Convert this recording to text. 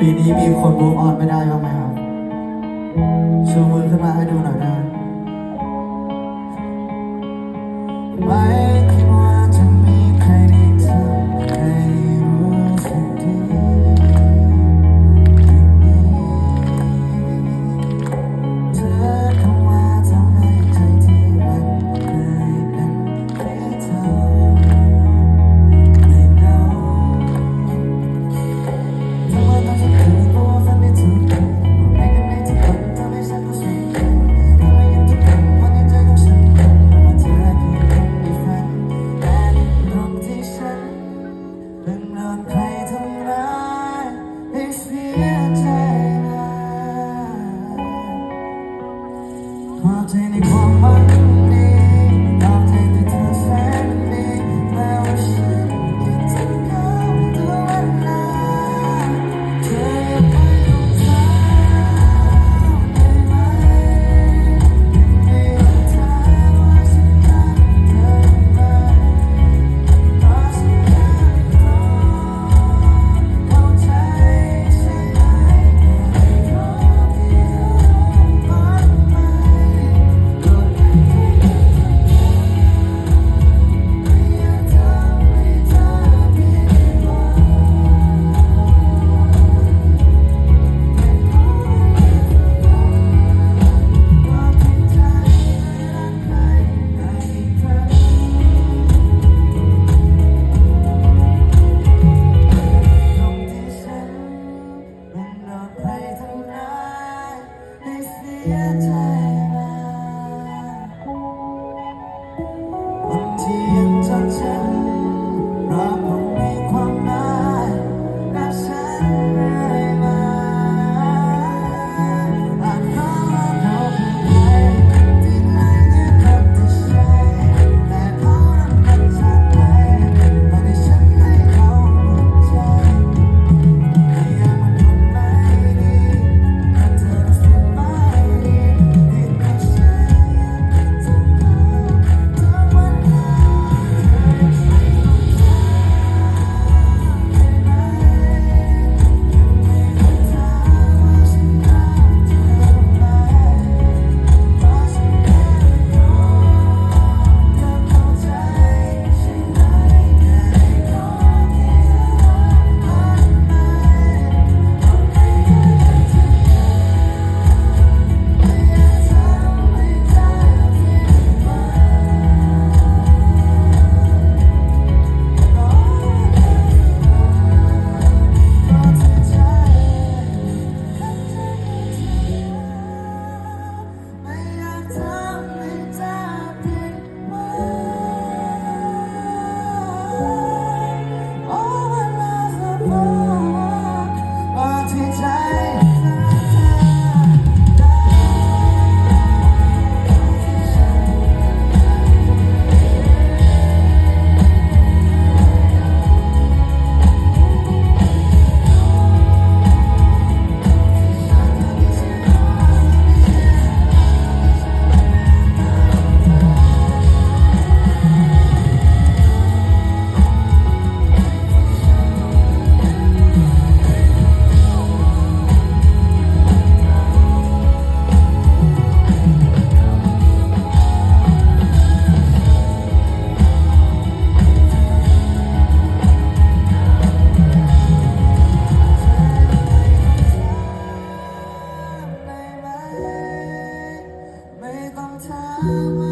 ปีนี้มีคน move on ไม่ได้บ้างไหมครับชูมือขึ้นมาให้ดูหน่อยได้ไหมไม่คิดว่าจะมีใครได้ทำให้รู้สึกดีเธอเข้ามาทำให้ใจที่มันเคยเป็นที่เธอไม่เหงาทำไมต้องฉันคืนเพราะว่าฝันไม่ถูกต้องไม่กันไม่ทุกคนทำให้ฉันรู้สึกดีทำไมยังทุกคนมันในใจของฉันว่าเธอคือคนที่ฝันแต่ตรงที่ฉันเพิ่งโดนใครทำร้ายให้เสียใจมาขอบใจในความหวังดีขอบใจที่เธอแสนดีแม้ว่าฉันคิดถึงเขาทุกเวลาเธออย่าไปลงเท้าได้ไหมไม่ต้องถามว่าฉันรักเธอไหมเพราะฉันรักเธอเข้าใจใช่ไหมในโลกที่เธอฝันไปก็ได้ไม่อยากทำให้เธอผิดหวังแต่ขอให้เธอรู้ว่าเพียงใจรักใครได้อีกครั้งตรงที่ฉันมันโดนใครทำร้ายให้เสียใจมาวันที่ยังจดฉันเพราะคงมีความหมายกับฉันเรื่อยมาอาจเพราะว่าเขาคือใครที่ไหนที่คนที่ใช่แต่เขานั้นมันจากไปตอนที่ฉันให้เขาหมดใจไม่อยากมันคนไม่ดีแต่เธอรู้สึกไม่ดีที่ไม่ใช่จะเขาทุกวันเวลาเธอยังไม่ต้องถามได้ไหมไม่ต้องถามว่าฉันรักเธอไหมเพราะฉันแค่รอเธอเข้าใจใช่ไหมในโลกที่เธอฝันไปก็ไม่อยากจะเจอไม่อยากทำให้เธอผิดหวังรอเธอรอที่ใจไม่อยากทำให้เธอผิดหวังโอ้เวลาสักวันรอที่ใจเธอได้ที่ฉันไม่ต้องถาม